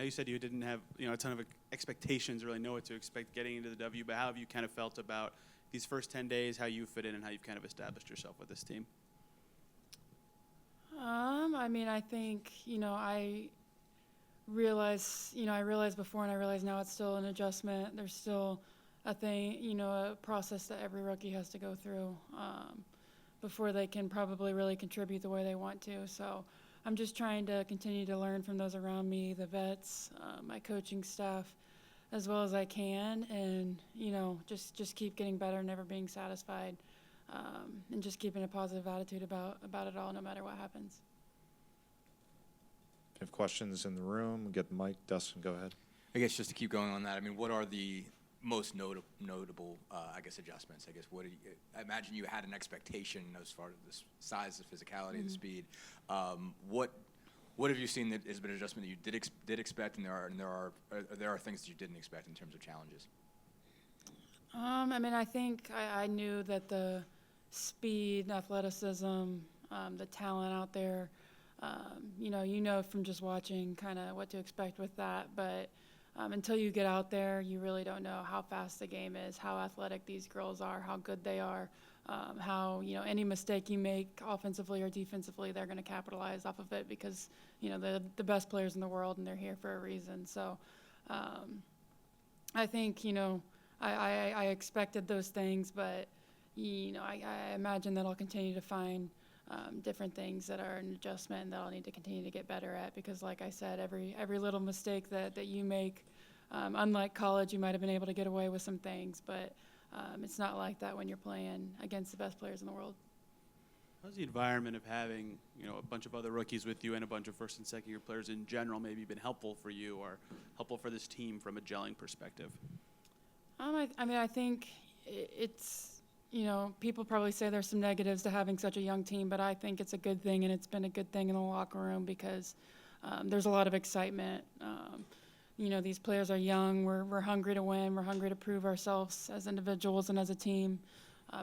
you said you didn't have a ton of expectations, really know what to expect getting into the W, but how have you kind of felt about these first 10 days, how you fit in and how you've kind of established yourself with this team? I mean, I think, I realized before and I realize now it's still an adjustment. There's still a thing, a process that every rookie has to go through before they can probably really contribute the way they want to. So I'm just trying to continue to learn from those around me, the vets, my coaching staff, as well as I can, and, just keep getting better, never being satisfied, and just keeping a positive attitude about it all, no matter what happens. If you have questions in the room, get the mic. Dustin, go ahead. I guess just to keep going on that, I mean, what are the most notable, adjustments? I guess I imagine you had an expectation as far as the size, the physicality, the speed. What have you seen that has been an adjustment that you did expect, and there are things that you didn't expect in terms of challenges? I mean, I think I knew that the speed, athleticism, the talent out there, from just watching kind of what to expect with that. But until you get out there, you really don't know how fast the game is, how athletic these girls are, how good they are, how, any mistake you make offensively or defensively, they're going to capitalize off of it because, they're the best players in the world and they're here for a reason. So I think, I expected those things, but, I imagine that I'll continue to find different things that are an adjustment and that I'll need to continue to get better at because, like I said, every little mistake that you make, unlike college, you might have been able to get away with some things, but it's not like that when you're playing against the best players in the world. How's the environment of having a bunch of other rookies with you and a bunch of first and second year players in general maybe been helpful for you or helpful for this team from a gelling perspective? I mean, I think it's, people probably say there's some negatives to having such a young team, but I think it's a good thing, and it's been a good thing in the locker room because there's a lot of excitement. These players are young. We're hungry to win. We're hungry to prove ourselves as individuals and as a team,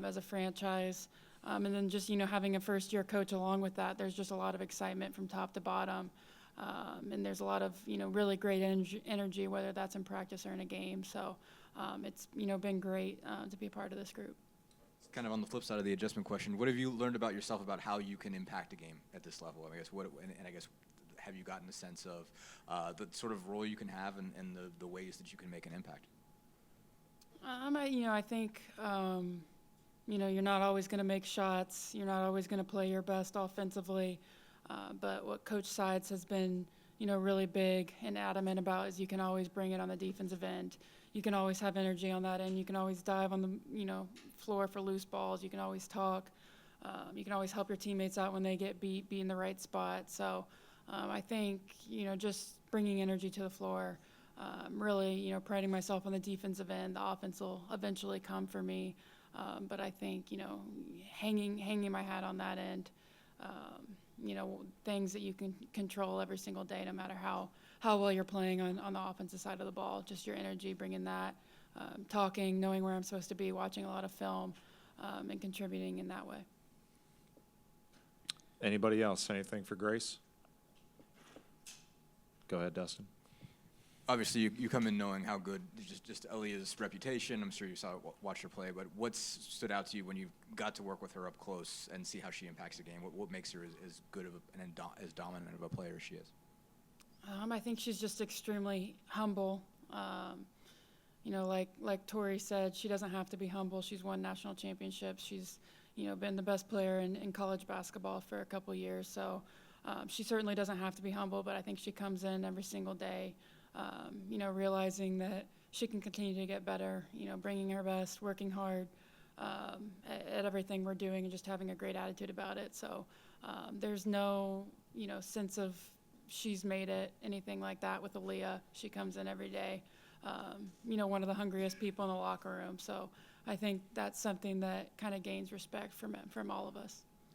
as a franchise. And then just, having a first-year coach along with that, there's just a lot of excitement from top to bottom. And there's a lot of, really great energy, whether that's in practice or in a game. So it's, been great to be a part of this group. Kind of on the flip side of the adjustment question, what have you learned about yourself about how you can impact a game at this level? I guess have you gotten a sense of the sort of role you can have and the ways that you can make an impact? I think, you're not always going to make shots. You're not always going to play your best offensively. But what Coach Sides has been, really big and adamant about is you can always bring it on the defensive end. You can always have energy on that end. You can always dive on the, floor for loose balls. You can always talk. You can always help your teammates out when they get beat, be in the right spot. So I think, just bringing energy to the floor, really, priding myself on the defensive end. The offense will eventually come for me. But I think, hanging my hat on that end, things that you can control every single day, no matter how well you're playing on the offensive side of the ball, just your energy, bringing that, talking, knowing where I'm supposed to be, watching a lot of film, and contributing in that way. Anybody else? Anything for Grace? Go ahead, Dustin. Obviously, you come in knowing how good just Aaliyah's reputation. I'm sure you watched her play, but what stood out to you when you got to work with her up close and see how she impacts the game? What makes her as good of and as dominant of a player as she is? I think she's just extremely humble. Like Tori said, she doesn't have to be humble. She's won national championships. She's, been the best player in college basketball for a couple years. So she certainly doesn't have to be humble, but I think she comes in every single day, realizing that she can continue to get better, bringing her best, working hard at everything we're doing and just having a great attitude about it. So there's no, sense of she's made it, anything like that with Aaliyah. She comes in every day, one of the hungriest people in the locker room. So I think that's something that kind of gains respect from all of us.